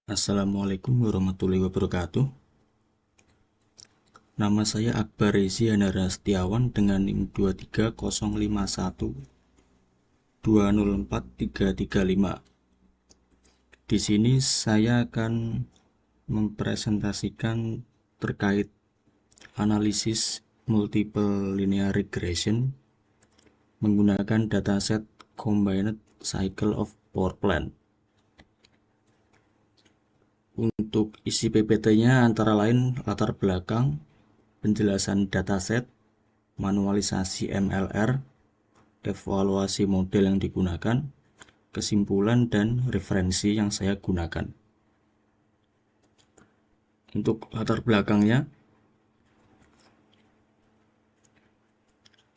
Assalamualaikum warahmatullahi wabarakatuh. Nama saya Akbar Rezi Handara Setiawan dengan NIM 23051204335. Di sini saya akan mempresentasikan terkait analisis multiple linear regression menggunakan dataset Combined Cycle of Power Plant. Untuk isi PPT-nya antara lain latar belakang, penjelasan dataset, manualisasi MLR, evaluasi model yang digunakan, kesimpulan dan referensi yang saya gunakan. Untuk latar belakangnya,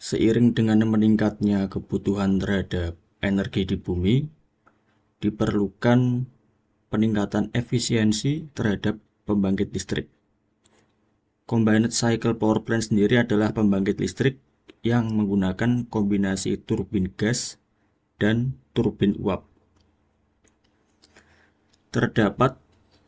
seiring dengan meningkatnya kebutuhan terhadap energi di bumi, diperlukan peningkatan efisiensi terhadap pembangkit listrik. Combined Cycle Power Plant sendiri adalah pembangkit listrik yang menggunakan kombinasi turbin gas dan turbin uap. Terdapat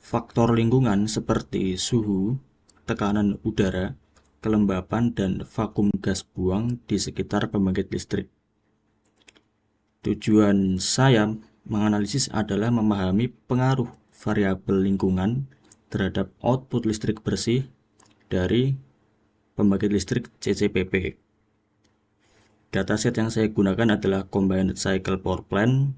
faktor lingkungan seperti suhu, tekanan udara, kelembapan, dan vakum gas buang di sekitar pembangkit listrik. Tujuan saya menganalisis adalah memahami pengaruh variabel lingkungan terhadap output listrik bersih dari pembangkit listrik CCPP. Dataset yang saya gunakan adalah Combined Cycle Power Plant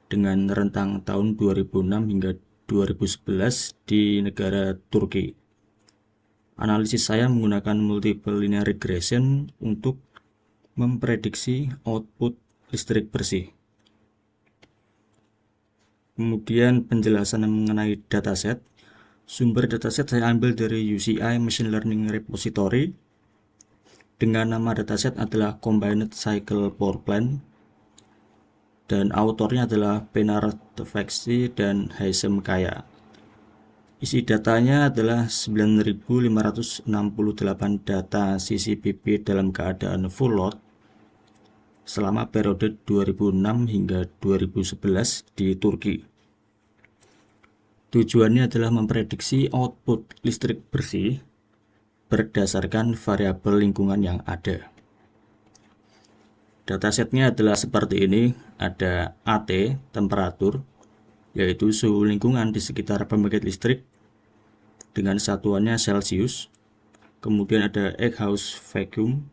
dengan rentang tahun 2006 hingga 2011 di negara Turki. Analisis saya menggunakan multiple linear regression untuk memprediksi output listrik bersih. Kemudian penjelasan mengenai dataset. Sumber dataset saya ambil dari UCI Machine Learning Repository dengan nama dataset adalah Combined Cycle Power Plant dan autornya adalah Benar Tveksy dan Haysem Kaya. Isi datanya adalah 9.568 data CCPP dalam keadaan full load selama periode 2006 hingga 2011 di Turki. Tujuannya adalah memprediksi output listrik bersih berdasarkan variabel lingkungan yang ada. Datasetnya adalah seperti ini, ada AT, temperatur, yaitu suhu lingkungan di sekitar pembangkit listrik dengan satuannya Celsius. Kemudian ada Eckhouse vacuum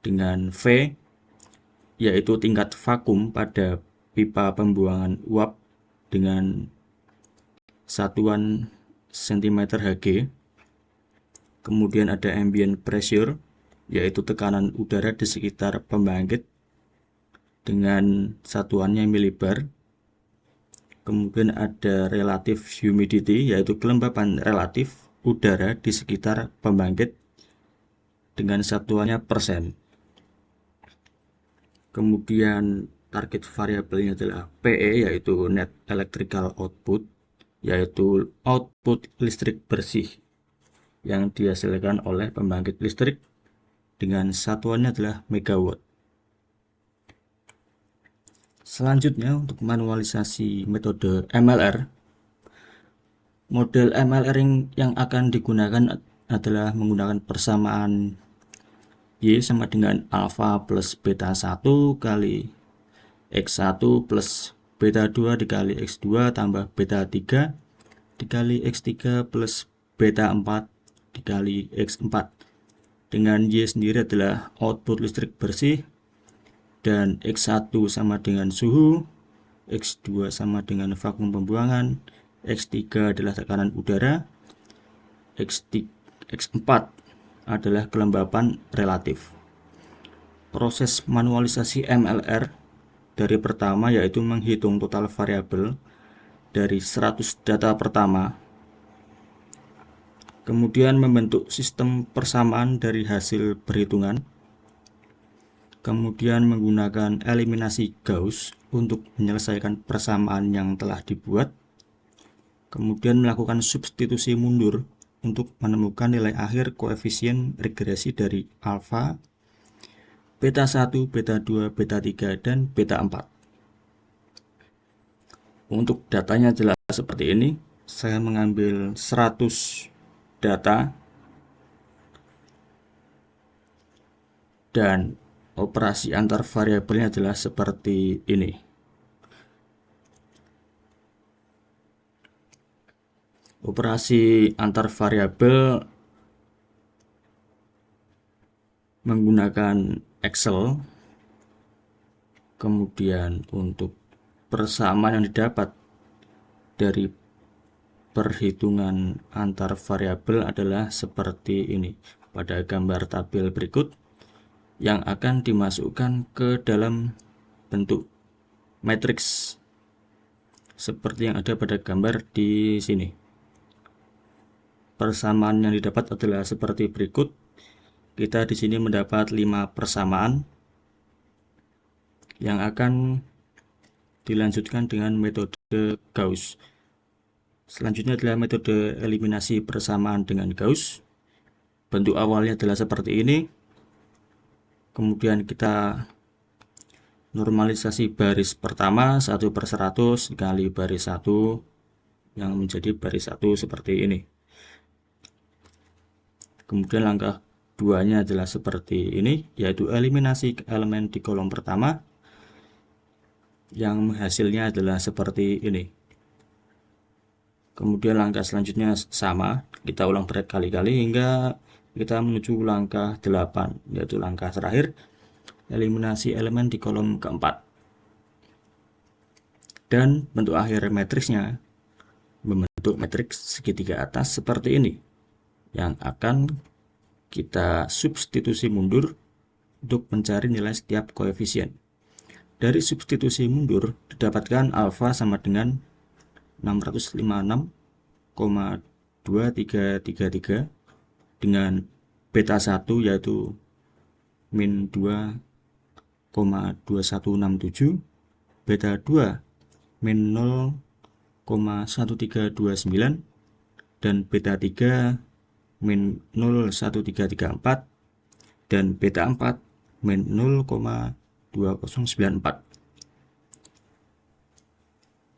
dengan V, yaitu tingkat vakum pada pipa pembuangan uap dengan satuan cm3Hg. Kemudian ada ambient pressure, yaitu tekanan udara di sekitar pembangkit dengan satuannya milibar. Kemudian ada relative humidity, yaitu kelembapan relatif udara di sekitar pembangkit dengan satuannya persen. Kemudian target variabelnya adalah PE, yaitu net electrical output, yaitu output listrik bersih yang dihasilkan oleh pembangkit listrik dengan satuannya adalah megawatt. Selanjutnya untuk manualisasi metode MLR. Model MLR yang akan digunakan adalah menggunakan persamaan Y sama dengan alpha plus beta 1 kali X1 plus beta 2 dikali X2 tambah beta 3 dikali X3 plus beta 4 dikali X4, dengan Y sendiri adalah output listrik bersih dan X1 sama dengan suhu, X2 sama dengan vakum pembuangan, X3 adalah tekanan udara, X4 adalah kelembapan relatif. Proses manualisasi MLR dari pertama yaitu menghitung total variabel dari 100 data pertama, kemudian membentuk sistem persamaan dari hasil perhitungan, kemudian menggunakan eliminasi Gauss untuk menyelesaikan persamaan yang telah dibuat, kemudian melakukan substitusi mundur untuk menemukan nilai akhir koefisien regresi dari alfa, beta 1, beta 2, beta 3, dan beta 4. Untuk datanya jelas seperti ini. Saya mengambil 100 data dan operasi antar variabelnya adalah seperti ini. Operasi antar variabel menggunakan Excel. Kemudian untuk persamaan yang didapat dari perhitungan antar variabel adalah seperti ini pada gambar tabel berikut, yang akan dimasukkan ke dalam bentuk matriks seperti yang ada pada gambar di sini. Persamaan yang didapat adalah seperti berikut. Kita di sini mendapat 5 persamaan yang akan dilanjutkan dengan metode Gauss. Selanjutnya adalah metode eliminasi persamaan dengan Gauss. Bentuk awalnya adalah seperti ini. Kemudian kita normalisasi baris pertama 1/100 dikali baris 1 yang menjadi baris 1 seperti ini. Kemudian langkah 2-nya adalah seperti ini, yaitu eliminasi elemen di kolom pertama yang hasilnya adalah seperti ini. Kemudian langkah selanjutnya sama, kita ulang berkali-kali hingga kita menuju langkah 8, yaitu langkah terakhir, eliminasi elemen di kolom keempat. Dan bentuk akhir matriksnya membentuk matriks segitiga atas seperti ini, yang akan kita substitusi mundur untuk mencari nilai setiap koefisien. Dari substitusi mundur didapatkan alfa sama dengan 656,2333 dengan beta 1 yaitu min 2,2167, beta 2 min 0,1329 dan beta 3 min 0,1334 dan beta 4 min 0,2094.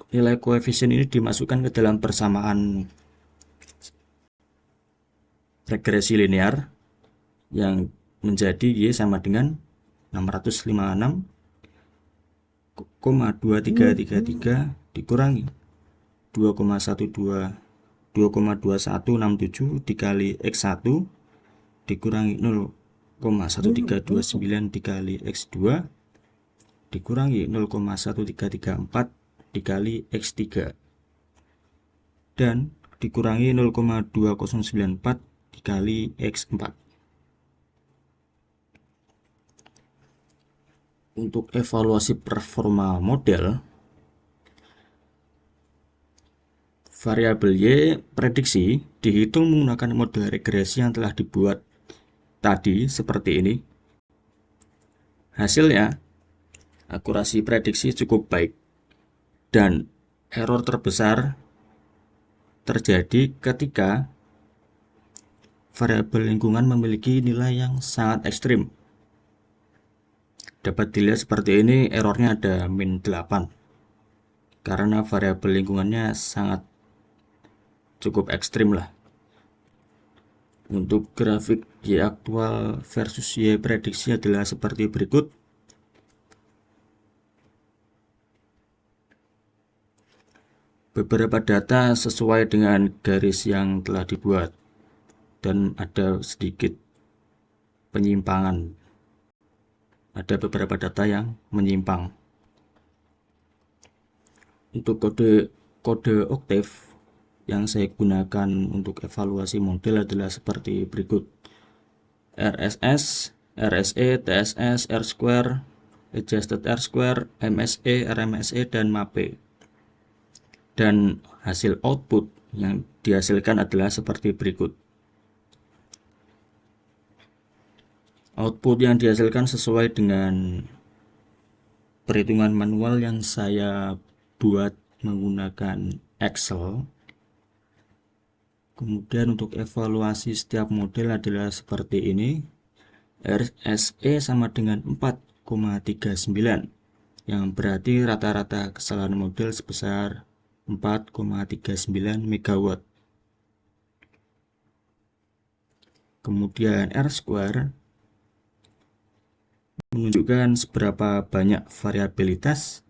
Nilai koefisien ini dimasukkan ke dalam persamaan regresi linear yang menjadi Y sama dengan 656,2333 dikurangi 2,2167 dikali X1 dikurangi 0,1329 dikali X2 dikurangi 0,1334 dikali X3 dan dikurangi 0,2094 dikali X4. Untuk evaluasi performa model, variabel Y prediksi dihitung menggunakan model regresi yang telah dibuat tadi seperti ini. Hasilnya, akurasi prediksi cukup baik dan error terbesar terjadi ketika variabel lingkungan memiliki nilai yang sangat ekstrim. Dapat dilihat seperti ini, errornya ada min 8 karena variabel lingkungannya sangat cukup ekstrim lah. Untuk grafik Y aktual versus Y prediksi adalah seperti berikut. Beberapa data sesuai dengan garis yang telah dibuat dan ada sedikit penyimpangan. Ada beberapa data yang menyimpang. Untuk kode Octave yang saya gunakan untuk evaluasi model adalah seperti berikut: RSS, RSE, TSS, R-square, adjusted R-square, MSE, RMSE, dan MAPE. Dan hasil output yang dihasilkan adalah seperti berikut. Output yang dihasilkan sesuai dengan perhitungan manual yang saya buat menggunakan Excel. Kemudian untuk evaluasi setiap model adalah seperti ini. RSE sama dengan 4,39, yang berarti rata-rata kesalahan model sebesar 4,39 MW. Kemudian R-square menunjukkan seberapa banyak variabilitas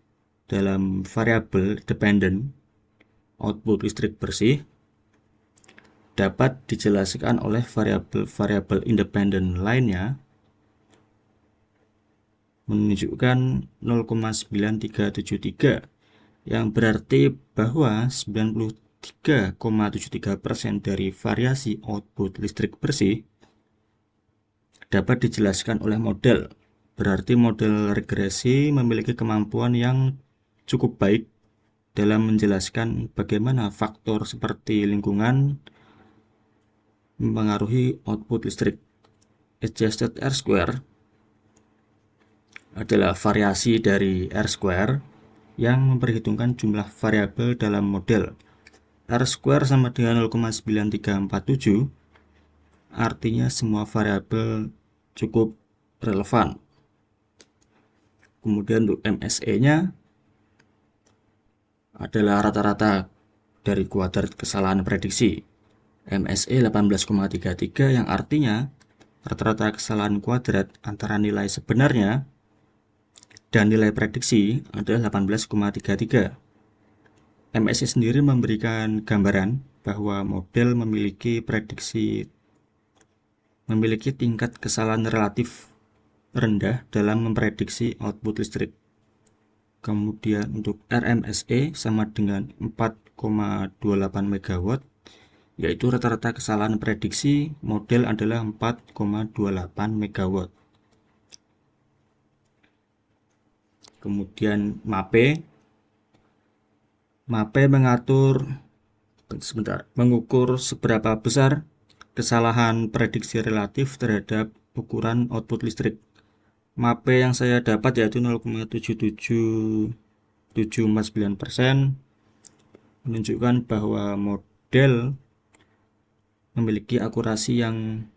dalam variabel dependent output listrik bersih dapat dijelaskan oleh variabel-variabel independen lainnya, menunjukkan 0,9373, yang berarti bahwa 93,73% dari variasi output listrik bersih dapat dijelaskan oleh model. Berarti model regresi memiliki kemampuan yang cukup baik dalam menjelaskan bagaimana faktor seperti lingkungan mempengaruhi output listrik. Adjusted R-square adalah variasi dari R-square yang memperhitungkan jumlah variabel dalam model. R-square sama dengan 0,9347, artinya semua variabel cukup relevan. Kemudian untuk MSE-nya adalah rata-rata dari kuadrat kesalahan prediksi. MSE 18,33 yang artinya rata-rata kesalahan kuadrat antara nilai sebenarnya dan nilai prediksi adalah 18,33. MSE sendiri memberikan gambaran bahwa model memiliki tingkat kesalahan relatif rendah dalam memprediksi output listrik. Kemudian untuk RMSE sama dengan 4,28 MW, yaitu rata-rata kesalahan prediksi model adalah 4,28 MW. Kemudian MAPE mengukur seberapa besar kesalahan prediksi relatif terhadap ukuran output listrik. MAPE yang saya dapat yaitu 0,77749%, menunjukkan bahwa model memiliki akurasi yang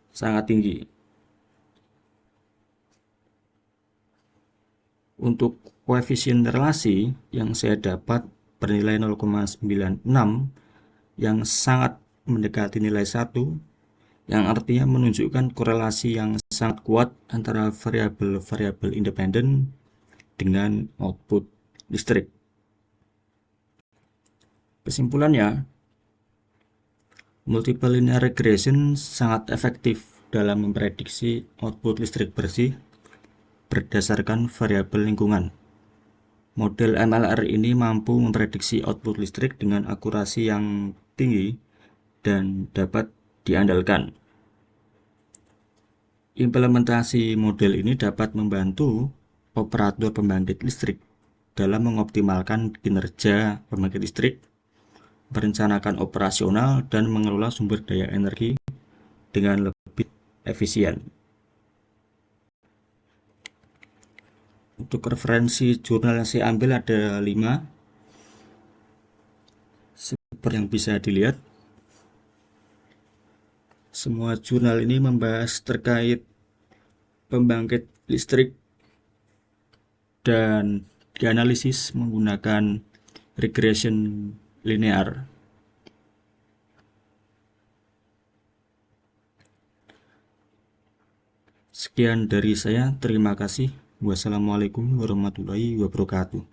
sangat tinggi. Untuk koefisien relasi yang saya dapat bernilai 0,96 yang sangat mendekati nilai 1, yang artinya menunjukkan korelasi yang sangat kuat antara variabel-variabel independen dengan output listrik. Kesimpulannya, multiple linear regression sangat efektif dalam memprediksi output listrik bersih berdasarkan variabel lingkungan. Model MLR ini mampu memprediksi output listrik dengan akurasi yang tinggi dan dapat diandalkan. Implementasi model ini dapat membantu operator pembangkit listrik dalam mengoptimalkan kinerja pembangkit listrik, merencanakan operasional, dan mengelola sumber daya energi dengan lebih efisien. Untuk referensi jurnal yang saya ambil ada 5, seperti yang bisa dilihat. Semua jurnal ini membahas terkait pembangkit listrik dan dianalisis menggunakan regression linear. Sekian dari saya, terima kasih. Wassalamualaikum warahmatullahi wabarakatuh.